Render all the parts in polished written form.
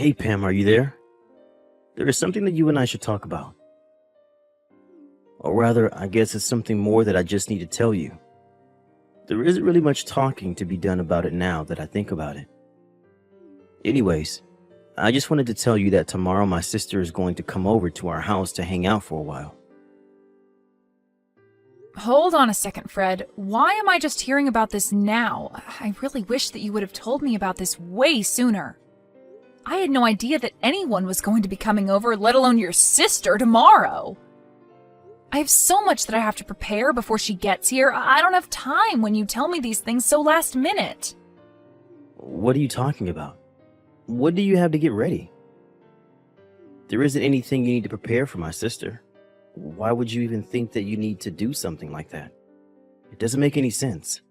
Hey Pam, are you there? There is something that you and I should talk about. Or rather, I guess it's something more that I just need to tell you. There isn't really much talking to be done about it now that I think about it. Anyways, I just wanted to tell you that tomorrow my sister is going to come over to our house to hang out for a while. Hold on a second, Fred. Why am I just hearing about this now? I really wish that you would have told me about this way sooner. I had no idea that anyone was going to be coming over, let alone your sister, tomorrow. I have so much that I have to prepare before she gets here. I don't have time when you tell me these things so last minute. What are you talking about? What do you have to get ready? There isn't anything you need to prepare for my sister. Why would you even think that you need to do something like that? It doesn't make any sense.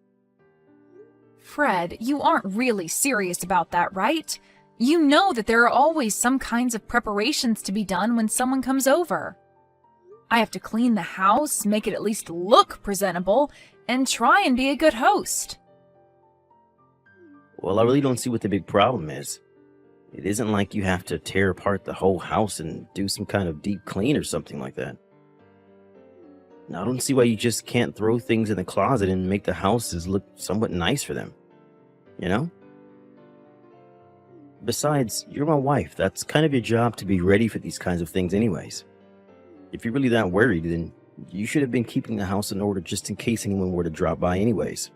Fred, you aren't really serious about that, right? You know that there are always some kinds of preparations to be done when someone comes over. I have to clean the house, make it at least look presentable, and try and be a good host. Well, I really don't see what the big problem is. It isn't like you have to tear apart the whole house and do some kind of deep clean or something like that. Now, I don't see why you just can't throw things in the closet and make the houses look somewhat nice for them. You know? Besides, you're my wife. That's kind of your job to be ready for these kinds of things anyways. If you're really that worried, then you should have been keeping the house in order just in case anyone were to drop by anyways.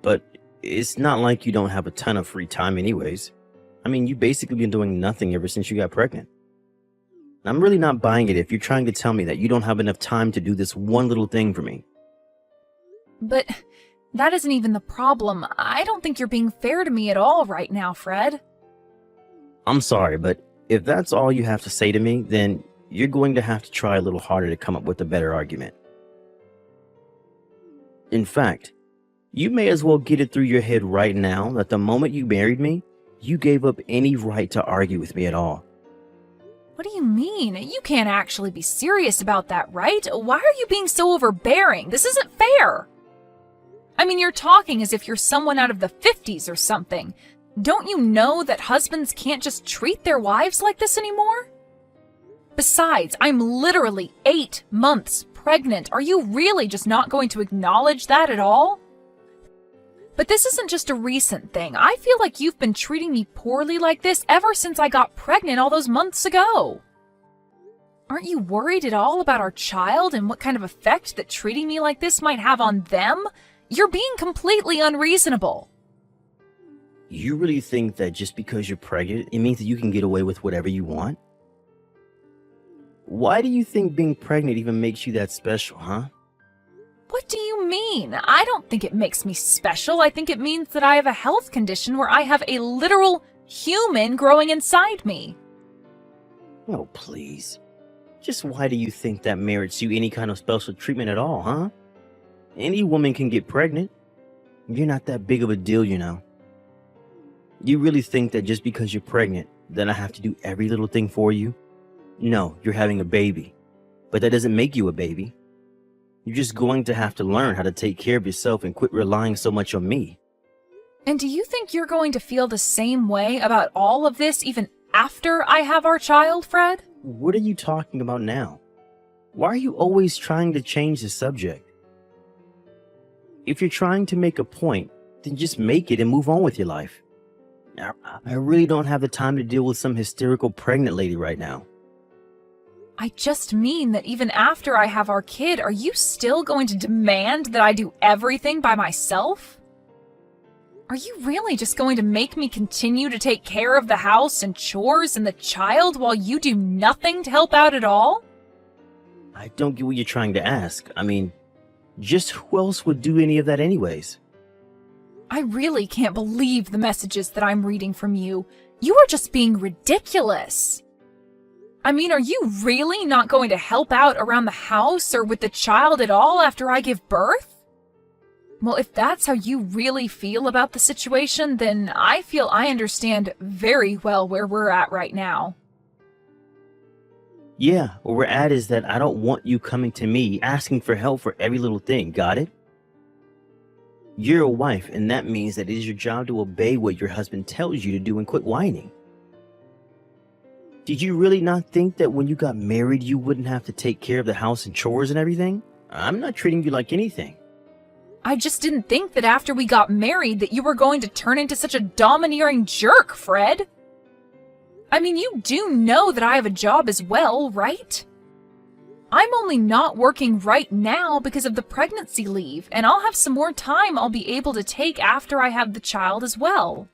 But it's not like you don't have a ton of free time anyways. I mean, you've basically been doing nothing ever since you got pregnant. I'm really not buying it if you're trying to tell me that you don't have enough time to do this one little thing for me. But that isn't even the problem. I don't think you're being fair to me at all right now, Fred. I'm sorry, but if that's all you have to say to me, then you're going to have to try a little harder to come up with a better argument. In fact, you may as well get it through your head right now that the moment you married me, you gave up any right to argue with me at all. What do you mean? You can't actually be serious about that, right? Why are you being so overbearing? This isn't fair. I mean, you're talking as if you're someone out of the 50s or something. Don't you know that husbands can't just treat their wives like this anymore? Besides, I'm literally 8 months pregnant. Are you really just not going to acknowledge that at all? But this isn't just a recent thing. I feel like you've been treating me poorly like this ever since I got pregnant all those months ago. Aren't you worried at all about our child and what kind of effect that treating me like this might have on them? You're being completely unreasonable. You really think that just because you're pregnant, it means that you can get away with whatever you want? Why do you think being pregnant even makes you that special, huh? What do you mean? I don't think it makes me special. I think it means that I have a health condition where I have a literal human growing inside me. Oh, please. Just why do you think that merits you any kind of special treatment at all, huh? Any woman can get pregnant. You're not that big of a deal, you know. You really think that just because you're pregnant, then I have to do every little thing for you? No, you're having a baby. But that doesn't make you a baby. You're just going to have to learn how to take care of yourself and quit relying so much on me. And do you think you're going to feel the same way about all of this even after I have our child, Fred? What are you talking about now? Why are you always trying to change the subject? If you're trying to make a point, then just make it and move on with your life. I really don't have the time to deal with some hysterical pregnant lady right now. I just mean that even after I have our kid, are you still going to demand that I do everything by myself? Are you really just going to make me continue to take care of the house and chores and the child while you do nothing to help out at all? I don't get what you're trying to ask. I mean, just who else would do any of that anyways? I really can't believe the messages that I'm reading from you. You are just being ridiculous. I mean, are you really not going to help out around the house or with the child at all after I give birth? Well, if that's how you really feel about the situation, then I feel I understand very well where we're at right now. Yeah, where we're at is that I don't want you coming to me asking for help for every little thing, got it? You're a wife, and that means that it is your job to obey what your husband tells you to do and quit whining. Did you really not think that when you got married, you wouldn't have to take care of the house and chores and everything? I'm not treating you like anything. I just didn't think that after we got married that you were going to turn into such a domineering jerk, Fred. I mean, you do know that I have a job as well, right? I'm only not working right now because of the pregnancy leave, and I'll have some more time I'll be able to take after I have the child as well.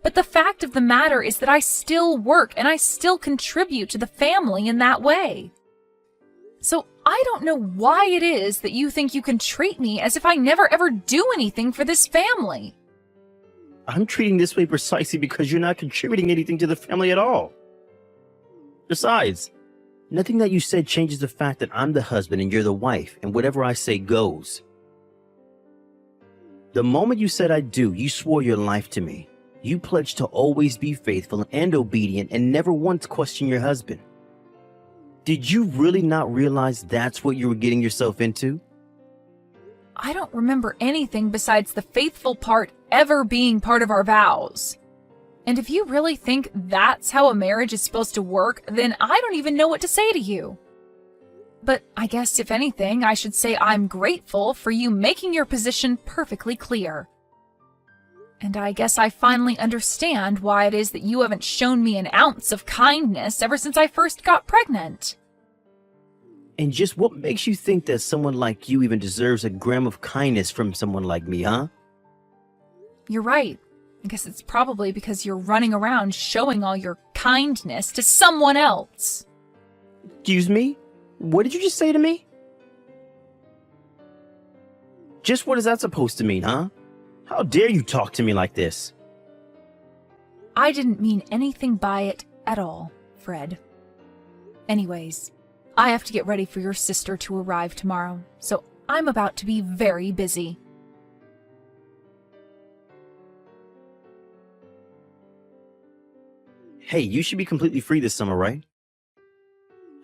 But the fact of the matter is that I still work and I still contribute to the family in that way. So I don't know why it is that you think you can treat me as if I never ever do anything for this family. I'm treating this way precisely because you're not contributing anything to the family at all. Besides, nothing that you said changes the fact that I'm the husband and you're the wife, and whatever I say goes. The moment you said I do, you swore your life to me. You pledged to always be faithful and obedient and never once question your husband. Did you really not realize that's what you were getting yourself into? I don't remember anything besides the faithful part ever being part of our vows. And if you really think that's how a marriage is supposed to work, then I don't even know what to say to you. But I guess if anything, I should say I'm grateful for you making your position perfectly clear. And I guess I finally understand why it is that you haven't shown me an ounce of kindness ever since I first got pregnant. And just what makes you think that someone like you even deserves a gram of kindness from someone like me, huh? You're right. I guess it's probably because you're running around showing all your kindness to someone else. Excuse me? What did you just say to me? Just what is that supposed to mean, huh? How dare you talk to me like this? I didn't mean anything by it at all, Fred. Anyways, I have to get ready for your sister to arrive tomorrow, so I'm about to be very busy. Hey, you should be completely free this summer, right?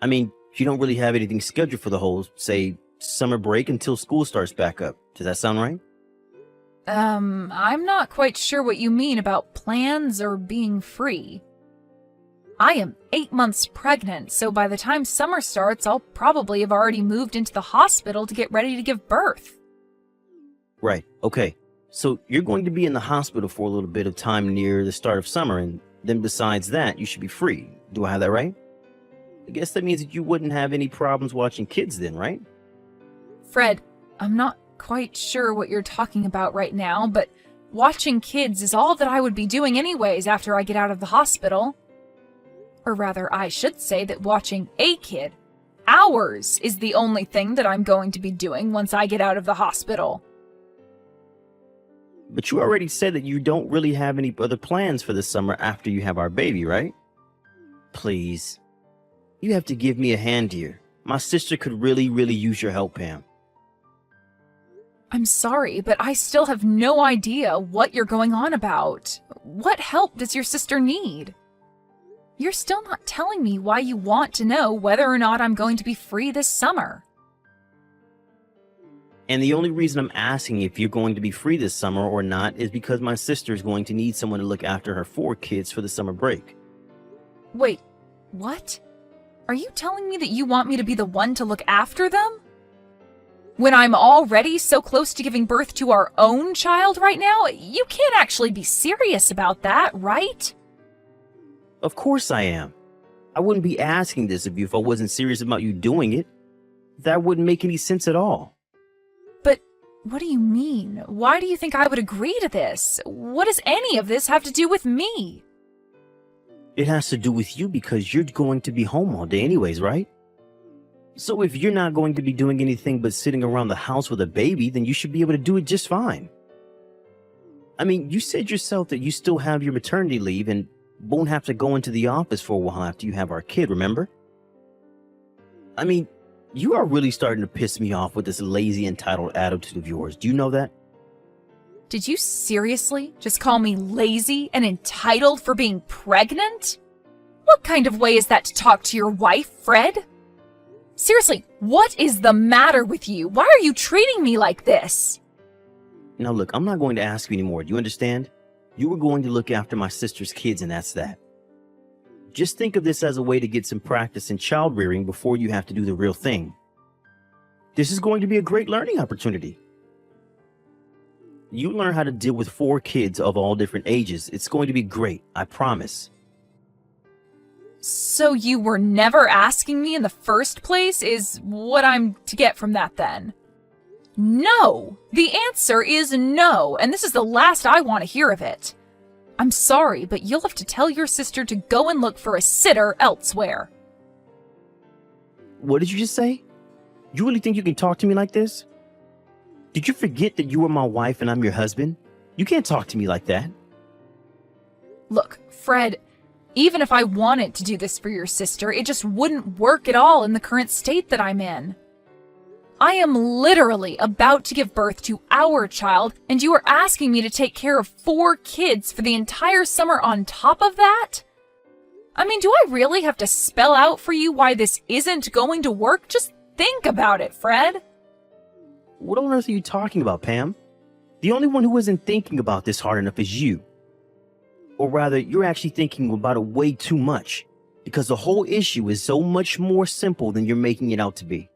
I mean, you don't really have anything scheduled for the whole, say, summer break until school starts back up. Does that sound right? I'm not quite sure what you mean about plans or being free. I am 8 months pregnant, so by the time summer starts, I'll probably have already moved into the hospital to get ready to give birth. Right, okay. So you're going to be in the hospital for a little bit of time near the start of summer, and then besides that, you should be free. Do I have that right? I guess that means that you wouldn't have any problems watching kids then, right? Fred, I'm not quite sure what you're talking about right now, but watching kids is all that I would be doing anyways after I get out of the hospital. Or rather, I should say that watching a kid, ours, is the only thing that I'm going to be doing once I get out of the hospital. But you already said that you don't really have any other plans for the summer after you have our baby, right? Please. You have to give me a hand here. My sister could really use your help, Pam. I'm sorry, but I still have no idea what you're going on about. What help does your sister need? You're still not telling me why you want to know whether or not I'm going to be free this summer. And the only reason I'm asking if you're going to be free this summer or not is because my sister is going to need someone to look after her 4 kids for the summer break. Wait, what? Are you telling me that you want me to be the one to look after them? When I'm already so close to giving birth to our own child right now? You can't actually be serious about that, right? Of course I am. I wouldn't be asking this of you if I wasn't serious about you doing it. That wouldn't make any sense at all. But what do you mean? Why do you think I would agree to this? What does any of this have to do with me? It has to do with you because you're going to be home all day anyways, right? So if you're not going to be doing anything but sitting around the house with a baby, then you should be able to do it just fine. I mean, you said yourself that you still have your maternity leave and won't have to go into the office for a while after you have our kid, remember? I mean, you are really starting to piss me off with this lazy, entitled attitude of yours. Do you know that? Did you seriously just call me lazy and entitled for being pregnant? What kind of way is that to talk to your wife, Fred? Seriously, what is the matter with you? Why are you treating me like this? Now look, I'm not going to ask you anymore. Do you understand? You were going to look after my sister's kids, and that's that. Just think of this as a way to get some practice in child rearing before you have to do the real thing. This is going to be a great learning opportunity. You learn how to deal with 4 kids of all different ages. It's going to be great, I promise. So you were never asking me in the first place is what I'm to get from that then? No! The answer is no, and this is the last I want to hear of it. I'm sorry, but you'll have to tell your sister to go and look for a sitter elsewhere. What did you just say? You really think you can talk to me like this? Did you forget that you are my wife and I'm your husband? You can't talk to me like that. Look, Fred, even if I wanted to do this for your sister, it just wouldn't work at all in the current state that I'm in. I am literally about to give birth to our child, and you are asking me to take care of 4 kids for the entire summer on top of that? I mean, do I really have to spell out for you why this isn't going to work? Just think about it, Fred. What on earth are you talking about, Pam? The only one who isn't thinking about this hard enough is you. Or rather, you're actually thinking about it way too much, because the whole issue is so much more simple than you're making it out to be.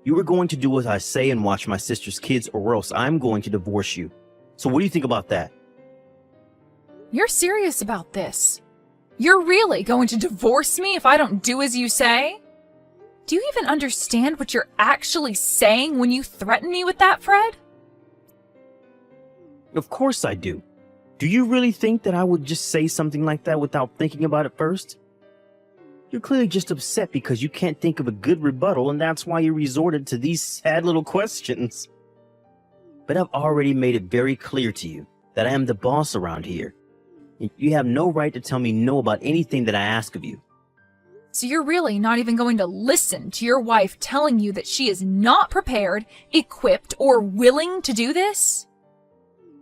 You are going to do as I say and watch my sister's kids, or else I'm going to divorce you. So what do you think about that? You're serious about this? You're really going to divorce me if I don't do as you say? Do you even understand what you're actually saying when you threaten me with that, Fred? Of course I do. Do you really think that I would just say something like that without thinking about it first? You're clearly just upset because you can't think of a good rebuttal, and that's why you resorted to these sad little questions. But I've already made it very clear to you that I am the boss around here. You have no right to tell me no about anything that I ask of you. So you're really not even going to listen to your wife telling you that she is not prepared, equipped, or willing to do this?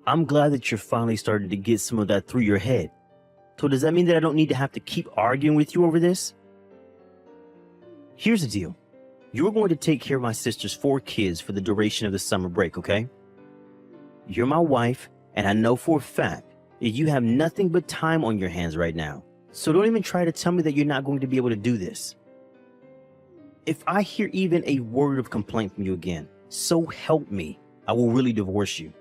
I'm glad that you're finally starting to get some of that through your head. So does that mean that I don't need to have to keep arguing with you over this? Here's the deal. You're going to take care of my sister's 4 kids for the duration of the summer break, okay? You're my wife, and I know for a fact that you have nothing but time on your hands right now. So don't even try to tell me that you're not going to be able to do this. If I hear even a word of complaint from you again, so help me, I will really divorce you.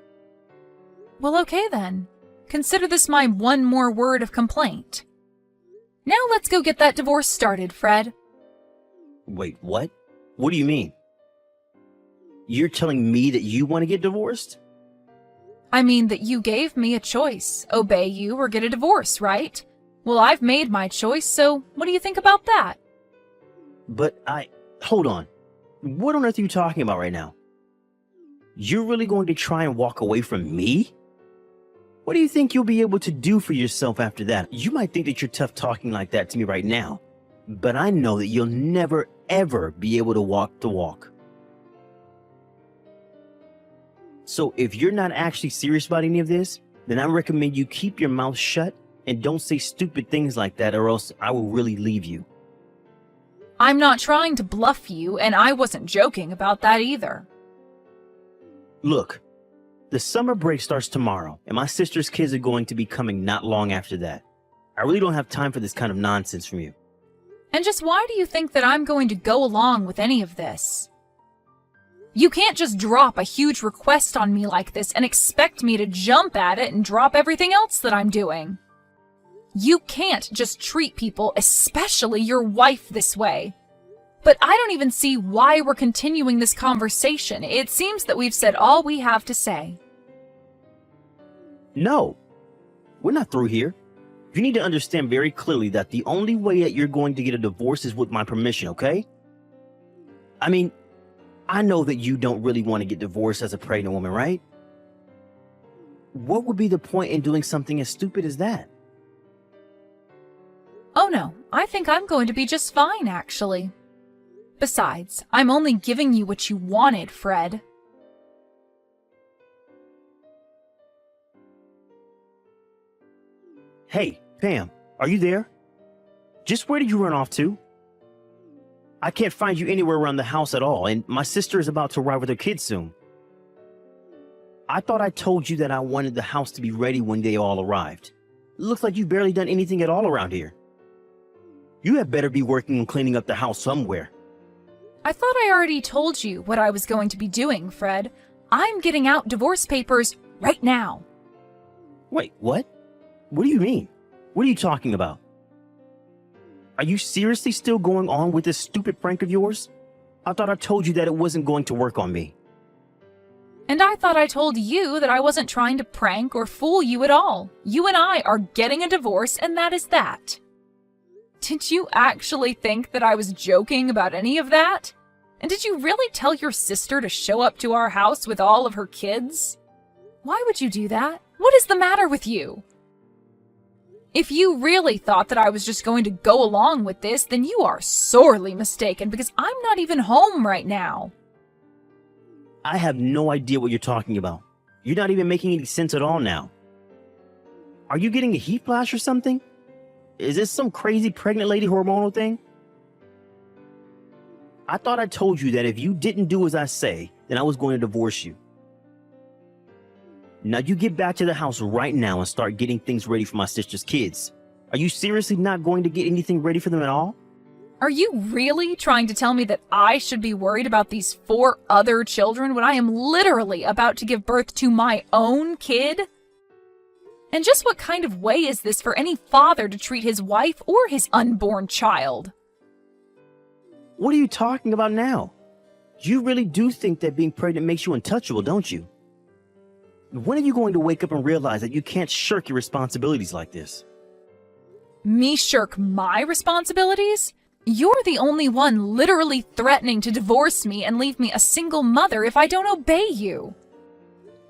Well, okay then. Consider this my one more word of complaint. Now let's go get that divorce started, Fred. Wait, what? What do you mean? You're telling me that you want to get divorced? I mean that you gave me a choice. Obey you or get a divorce, right? Well, I've made my choice, so what do you think about that? But hold on. What on earth are you talking about right now? You're really going to try and walk away from me? What do you think you'll be able to do for yourself after that? You might think that you're tough talking like that to me right now, but I know that you'll never, ever be able to walk the walk. So if you're not actually serious about any of this, then I recommend you keep your mouth shut and don't say stupid things like that, or else I will really leave you. I'm not trying to bluff you, and I wasn't joking about that either. Look, the summer break starts tomorrow, and my sister's kids are going to be coming not long after that. I really don't have time for this kind of nonsense from you. And just why do you think that I'm going to go along with any of this? You can't just drop a huge request on me like this and expect me to jump at it and drop everything else that I'm doing. You can't just treat people, especially your wife, this way. But I don't even see why we're continuing this conversation. It seems that we've said all we have to say. No, we're not through here. You need to understand very clearly that the only way that you're going to get a divorce is with my permission, okay? I mean, I know that you don't really want to get divorced as a pregnant woman, right? What would be the point in doing something as stupid as that? Oh no, I think I'm going to be just fine, actually. Besides, I'm only giving you what you wanted, Fred. Hey, Pam, are you there? Just where did you run off to? I can't find you anywhere around the house at all, and my sister is about to arrive with her kids soon. I thought I told you that I wanted the house to be ready when they all arrived. Looks like you've barely done anything at all around here. You had better be working on cleaning up the house somewhere. I thought I already told you what I was going to be doing, Fred. I'm getting out divorce papers right now. Wait, what? What do you mean? What are you talking about? Are you seriously still going on with this stupid prank of yours? I thought I told you that it wasn't going to work on me. And I thought I told you that I wasn't trying to prank or fool you at all. You and I are getting a divorce, and that is that. Did you actually think that I was joking about any of that? And did you really tell your sister to show up to our house with all of her kids? Why would you do that? What is the matter with you? If you really thought that I was just going to go along with this, then you are sorely mistaken, because I'm not even home right now. I have no idea what you're talking about. You're not even making any sense at all now. Are you getting a heat flash or something? Is this some crazy pregnant lady hormonal thing? I thought I told you that if you didn't do as I say, then I was going to divorce you. Now you get back to the house right now and start getting things ready for my sister's kids. Are you seriously not going to get anything ready for them at all? Are you really trying to tell me that I should be worried about these 4 other children when I am literally about to give birth to my own kid? And just what kind of way is this for any father to treat his wife or his unborn child? What are you talking about now? You really do think that being pregnant makes you untouchable, don't you? When are you going to wake up and realize that you can't shirk your responsibilities like this? Me shirk my responsibilities? You're the only one literally threatening to divorce me and leave me a single mother if I don't obey you.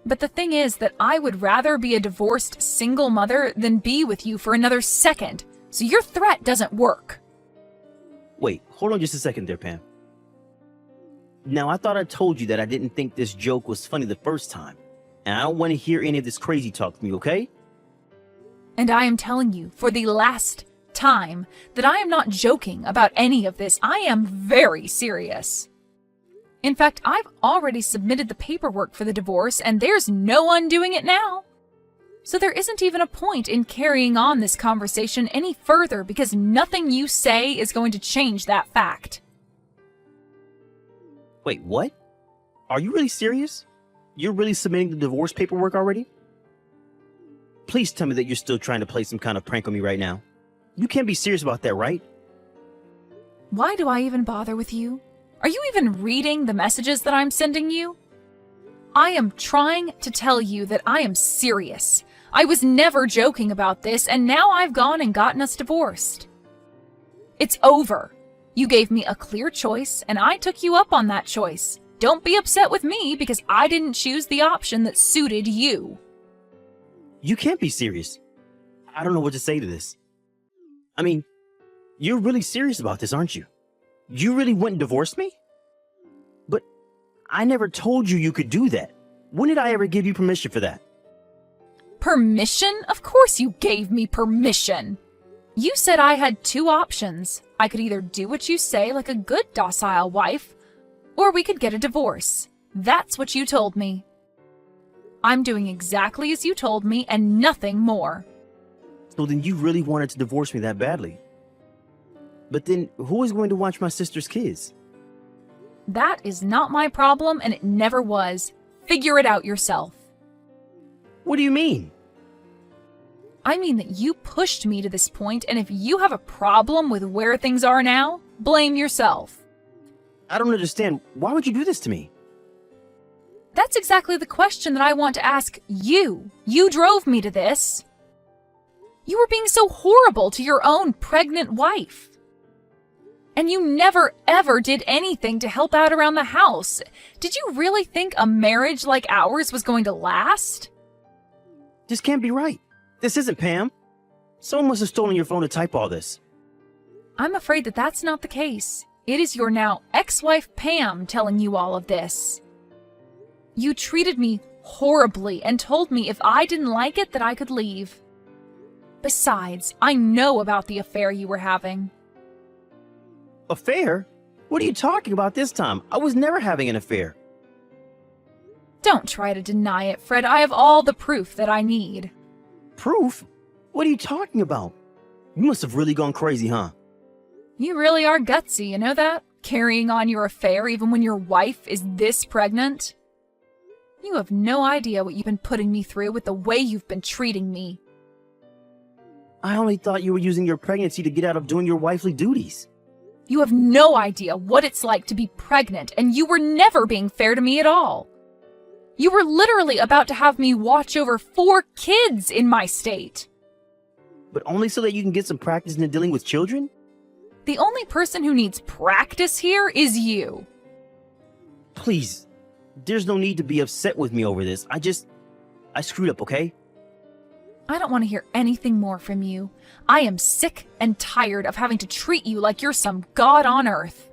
But the thing is that I would rather be a divorced single mother than be with you for another second, so your threat doesn't work. Wait, hold on just a second there, Pam. Now, I thought I told you that I didn't think this joke was funny the first time, and I don't want to hear any of this crazy talk from you, okay? And I am telling you for the last time that I am not joking about any of this. I am very serious. In fact, I've already submitted the paperwork for the divorce, and there's no undoing it now. So there isn't even a point in carrying on this conversation any further, because nothing you say is going to change that fact. Wait, what? Are you really serious? You're really submitting the divorce paperwork already? Please tell me that you're still trying to play some kind of prank on me right now. You can't be serious about that, right? Why do I even bother with you? Are you even reading the messages that I'm sending you? I am trying to tell you that I am serious. I was never joking about this, and now I've gone and gotten us divorced. It's over. You gave me a clear choice, and I took you up on that choice. Don't be upset with me because I didn't choose the option that suited you. You can't be serious. I don't know what to say to this. I mean, you're really serious about this, aren't you? You really wouldn't divorce me? But I never told you you could do that. When did I ever give you permission for that? Permission? Of course you gave me permission. You said I had 2 options. I could either do what you say like a good docile wife, or we could get a divorce. That's what you told me. I'm doing exactly as you told me and nothing more. So then you really wanted to divorce me that badly. But then who is going to watch my sister's kids? That is not my problem, and it never was. Figure it out yourself. What do you mean? I mean that you pushed me to this point, and if you have a problem with where things are now, blame yourself. I don't understand. Why would you do this to me? That's exactly the question that I want to ask you. You drove me to this. You were being so horrible to your own pregnant wife. And you never ever did anything to help out around the house. Did you really think a marriage like ours was going to last? This can't be right. This isn't Pam. Someone must have stolen your phone to type all this. I'm afraid that that's not the case. It is your now ex-wife Pam telling you all of this. You treated me horribly and told me if I didn't like it that I could leave. Besides, I know about the affair you were having. Affair? What are you talking about this time? I was never having an affair. Don't try to deny it, Fred. I have all the proof that I need. Proof? What are you talking about? You must have really gone crazy, huh? You really are gutsy, you know that? Carrying on your affair even when your wife is this pregnant? You have no idea what you've been putting me through with the way you've been treating me. I only thought you were using your pregnancy to get out of doing your wifely duties. You have no idea what it's like to be pregnant, and you were never being fair to me at all. You were literally about to have me watch over 4 kids in my state. But only so that you can get some practice in dealing with children? The only person who needs practice here is you. Please, there's no need to be upset with me over this. I screwed up, okay? I don't want to hear anything more from you. I am sick and tired of having to treat you like you're some god on earth.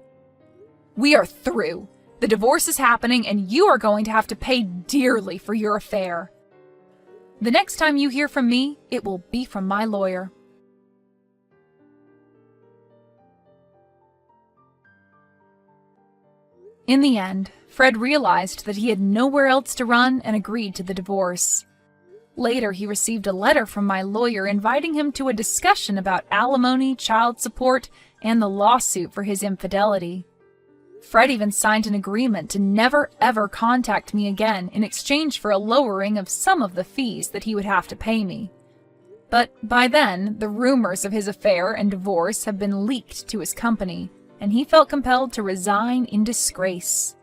We are through. The divorce is happening, and you are going to have to pay dearly for your affair. The next time you hear from me, it will be from my lawyer. In the end, Fred realized that he had nowhere else to run and agreed to the divorce. Later, he received a letter from my lawyer inviting him to a discussion about alimony, child support, and the lawsuit for his infidelity. Fred even signed an agreement to never ever contact me again in exchange for a lowering of some of the fees that he would have to pay me. But by then, the rumors of his affair and divorce have been leaked to his company, and he felt compelled to resign in disgrace.